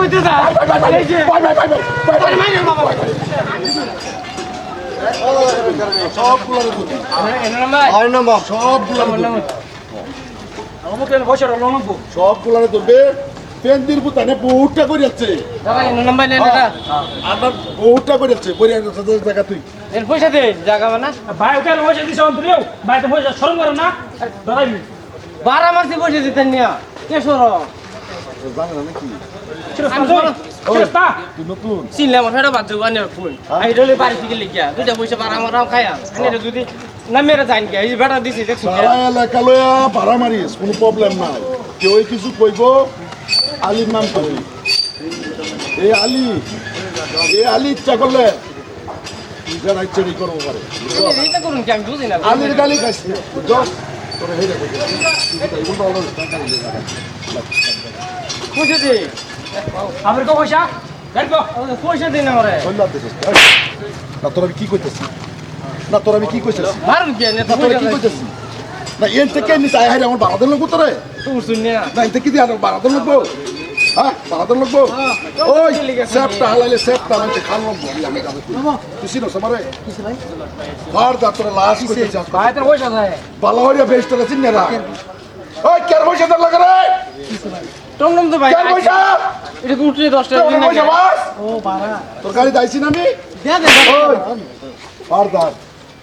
কইতে যা এই যে মাইনে বাবা সবগুলো এনে নাম্বার হয় না বাপ সবগুলো আমাকে বছর লনবো সবগুলো ধরবে পেন্দির পুতানে বহুটা করে যাচ্ছে দাদা এনে নাম্বার নেন এটা আমার বহুটা করে যাচ্ছে বরিয়ার সাথে জায়গা তুই এর পয়সা দে জায়গা না ভাই ওকে পয়সা দিছ অন্তরিও ভাই তো পয়সা শরম করো না দাঁড়াবি 12 মাসে পয়সা দিতেন নিয়া কে সরো জানে না নাকি তুই নতুন চিনলে আমার ফেরো বাদ দেবো আনে ফোন আই ডলে বাড়ি থেকে লিখিয়া দুইটা পয়সা বাড়া আমার খায়া আনে যদি না মেরে যাইন কে এই বেটা দিছি দেখছ সারা এলাকা লয়া ভাড়া মারিস কোনো প্রবলেম নাই কেউ কিছু কইব আলীর নাম করবি এই আলী ইচ্ছা করলে যারা ইচ্ছা নেই করবো পারে এইটা করুন কি আমি বুঝি না আলীর গালি খাইছি দশ তোরা হেরে পয়সা দে আমার কো পয়সা গাড়ি কো পয়সা দে না আমারে না তোরা আমি কি কইতেছি না তোরা আমি কি কইতেছি মারুন কি না না তোরা কি কইতেছি না এর থেকে নিতে আয় হারে আমার বারাদের লোক তোরে তুই শুন না না এর থেকে দিয়ে আর বারাদের লোক হ্যাঁ বারাদের লোক ওই সেপটা হালাইলে সেপটা মানে খান লোক আমি কাছে তুই চিনো সবারে আর দা তোরা লাশ কইতেছিস ভাই তোর পয়সা দেয় বালা হরিয়া বেস্ট তোরা চিন না ওই কেন পয়সা তোর লাগে রে টমটম তো ভাই কেন পয়সা এটা কি উঠলে 10 টাকা দিন পয়সা বাস ও বাড়া তোর গাড়ি দাইছি না আমি দে দে ওই আর দা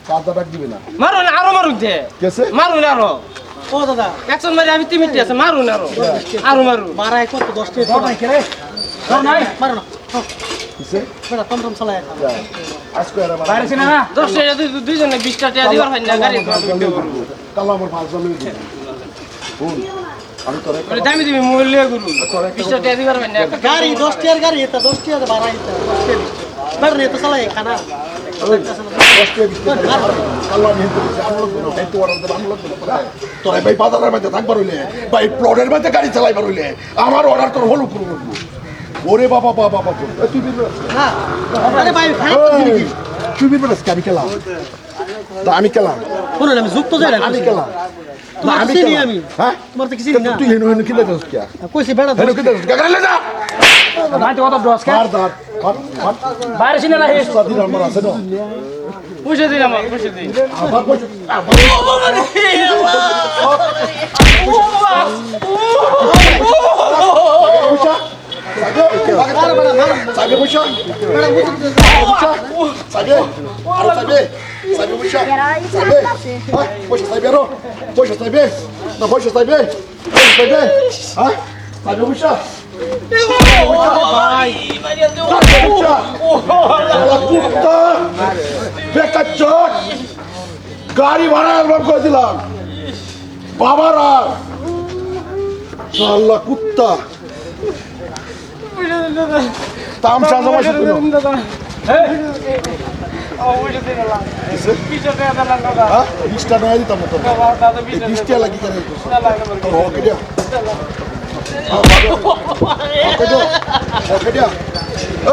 কাদা ডাক দিবে না মারুন আরো মারুন দে কেসে মারুন আরো ও দাদা একজন মারি আমি 3 মিনিট আছে মারুন আরো আরো মারুন বারাই কত 10 টাকা ধর নাই রে ধর নাই মারো না কিসে বেটা টমটম চালায় আজকে আর আমার বাইরে না 10 টাকা দুইজনে 20 টাকা দিবার হয় না গাড়ি কাল আমার পাঁচ জন লই বল আমি তোরে বলে দামি দিবি মূল্য গুরু 20 টাকা দিবার হয় না গাড়ি 10 টাকার গাড়ি এটা 10 টাকা বারাই এটা 10 টাকা বেটা রে তো চালায় খানা তোরা ভাই বাজারের মধ্যে থাকবার হইলে ভাই প্লটের মধ্যে গাড়ি চালাইবার হইলে আমার অর্ডার তোর হলো করবো ওরে বাবা বাবা বাবা তুই না আরে ভাই ভাই তুই বিল আমি খেলাম আমি খেলাম শুনুন আমি যুক্ত যাই না আমি খেলাম আমি চিনি আমি হ্যাঁ তোমার তো কিছু না তুই হেনু হেনু কিলে দোস কিয়া কইছি বেটা হেনু কিলে দোস গাগলে না ভাই তো কত দশ মার দাঁত বাইরে সিনে না হে সাদির আমার আছে না পয়সা দিন আমার পয়সা দিন আবার পয়সা সাগে পয়সা সাগে আরো সাগে সাগে পয়সা সাগে পয়সা সাগে আরো পয়সা সাগে না পয়সা সাগে পয়সা সাগে হ্যাঁ সাগে পয়সা ভাই বেকার চট গাড়ি ভাড়া অ্যালবাম করে দিলাম বাবারা আল্লাহ কুত্তা তামসা জমাইছে তুই দাদা হ্যাঁ ও পয়সা দিন না 20 টাকা দাও দাদা হ্যাঁ 20 টাকা নয় দিতাম তো দাদা 20 20 টাকা লাগি কেন তোর ওকে দিয়া ওকে দিয়া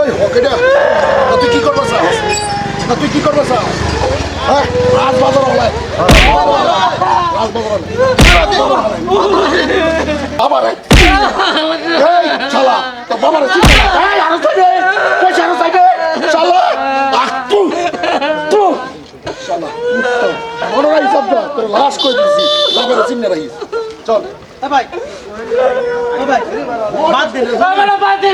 এই ওকে দিয়া তুই কি করবো স্যার তুই কি করবো স্যার হ্যাঁ রাজ বাজার হলাই রাজ বাজার আবার এই শালা তো বাবার এই আরো চাইবে পয়সা আরো চাইবে শালা আকু তু শালা মনে রাখিস শব্দ তোর লাশ কই দিছি লাভের চিহ্ন রাখিস চল ভাই ভাই বাদ দে বাবা বাদ দে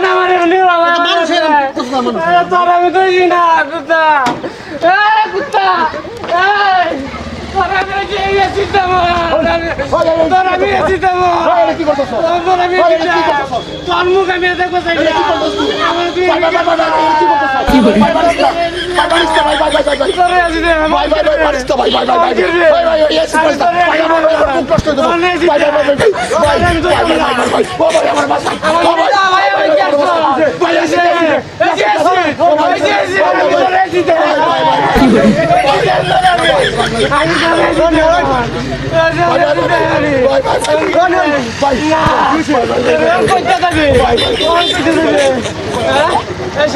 না আমারে নিও বাবা মানুষের কথা মানুষ তোর আমি কইছি না কুত্তা এই কুত্তা এই তোর আমি গেছি তোর আমি গেছি কি করতেছ তোর আমি তোর মুখ আমি দেখবো চাই আমার তুই কি বলি ভাই তোরে আছি দে ভাই কষ্ট দেব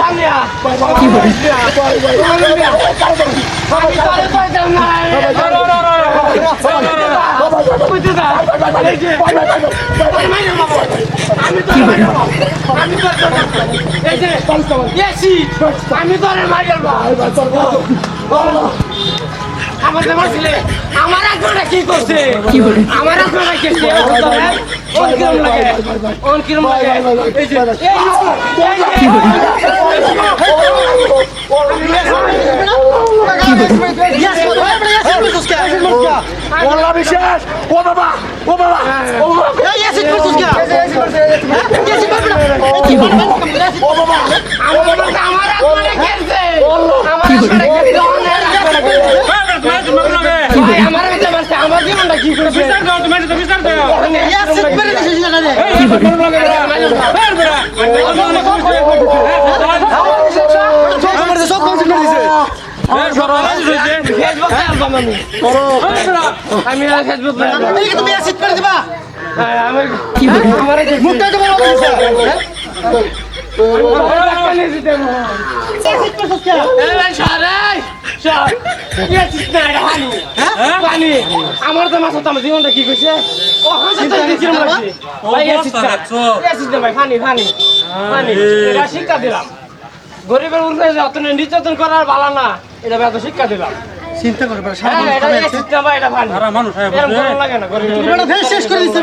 সামনে আমি তো আমি তোর এই যে এসিড আমি তোর মাইল আমার জামার ছেলে আমার আগ্রহটা কি করছে আমার আগ্রহটা কি করছে অন কিরম লাগে এই যে বিশেষ ও বাবা ও বাবা ও বাবা আমার আগ্রহটা খেলছে আমার জীবনটা কি করছে আমি ফেসবুক তুমি অ্যাসিড করে দিবা মুখটা তো বড় হয়েছে আমার তো মাছ আমার জীবনটা কি কইছে শিক্ষা দিলাম গরিবের উন্নয়ন অত নির্যাতন করার ভালো না এটা এত শিক্ষা দিলাম চিন্তা করে শেষ করে দিচ্ছে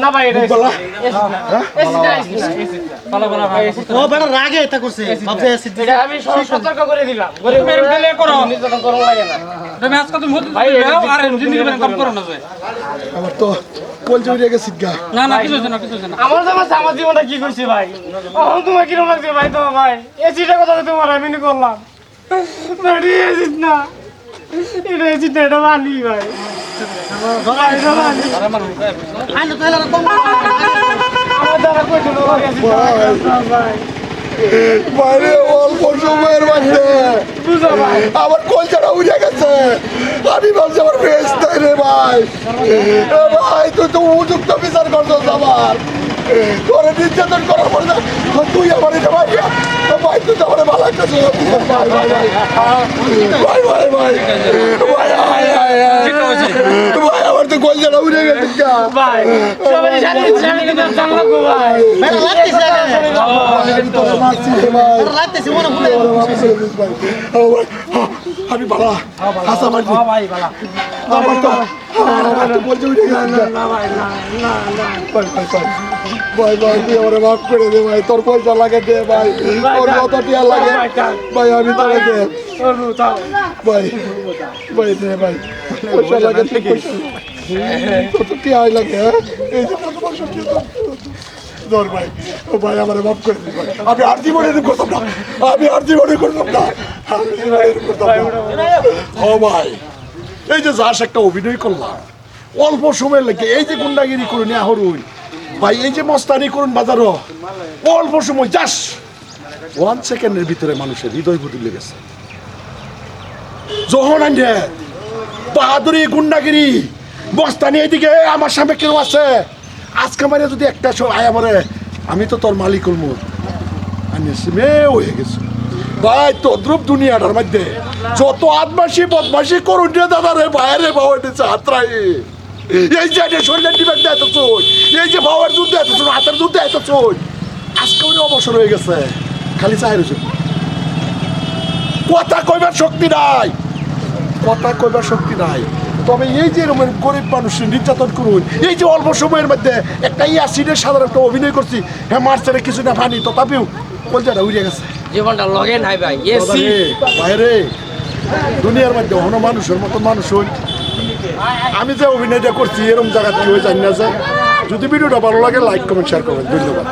না ভাই ও বড় রাগে এটা করছে ভাবছে অ্যাসিড আমি সতর্ক করে দিলাম গরিবের নির্যাতন করা লাগে না আমার তো বলছে উঠে গেছে গা আমার তো আমার জীবনটা কি করছে ভাই তোমার কিরকম লাগছে ভাই তো ভাই এসিটা কথা তোমার আমি করলাম এসিড না এটা এসিড না এটা মানি ভাই আমার দ্বারা কই বাইরে অল্প সময়ের মধ্যে আমার কলচাটা উঠে গেছে আমি ভাবছি আমার ফেস নাই রে ভাই ভাই তুই তো উপযুক্ত বিচার করছিস আমার তোর নির্যাতন করার পরে তুই আমার এটা ভাই ভাই তুই তো আমার ভালো একটা ভাই ভাই ভাই ভাই ভাই ভাই আমার তো কলচাটা উঠে গেছে ভাই সবাই জানলো গো ভাই আমি বালা হাসা মারছি আমার তো বলছে উঠে গেছে ভাই ভাই তুই আমার মাফ করে দে ভাই তোর পয়সা লাগে দে ভাই তোর কত টিয়া লাগে ভাই আমি তোকে দে ভাই ভাই দে ভাই পয়সা লাগে কত টিয়া লাগে এই যে তোমার সত্যি ধর ভাই ও ভাই আমার মাফ করে দিন ভাই আমি আর জীবনে করতাম না আমি আর জীবনে করতাম না ও ভাই এই যে যাস একটা অভিনয় করলাম অল্প সময় লাগে এই যে গুন্ডাগিরি করুন হরুন ভাই এই যে মস্তানি করুন বাজারও অল্প সময় যাস 1 সেকেন্ডের ভিতরে মানুষের হৃদয় বদলে গেছে যখন আনছে বাহাদুরি গুন্ডাগিরি মস্তানি এইদিকে আমার সামনে কেউ আছে আজকে মানে যদি একটা আয়া মরে আমি তো তোর মালিক করবো আনিয়েছি মেয়ে হয়ে গেছে ভাই তদ্রুপ দুনিয়াটার মধ্যে যত আদমাসি বদমাসি করুন রে দাদা রে বাইরে বাবা হাতরাই এই যে শরীরের ডিবেট দেয় তো চোখ এই যে বাবার দুধ দেয় তো চোখ হাতের দুধ দেয় তো চোখ আজকে উনি অবসর হয়ে গেছে খালি চায়ের চোখ কথা কইবার শক্তি নাই কথা কইবার শক্তি নাই তবে এই যে এরকম গরিব মানুষের নির্যাতন করুন এই যে অল্প সময়ের মধ্যে একটা অ্যাসিডের সাধারণ একটা অভিনয় করছি হ্যাঁ মার্চের কিছু না পানি তথাপিও কলজাটা উড়ে গেছে জীবনটা লগে নাই ভাই বাইরে দুনিয়ার মধ্যে অন্য মানুষের মতো মানুষ হই আমি যে অভিনয়টা করছি এরকম জায়গা কি হয়ে জানি না যে যদি ভিডিওটা ভালো লাগে লাইক কমেন্ট শেয়ার করবেন ধন্যবাদ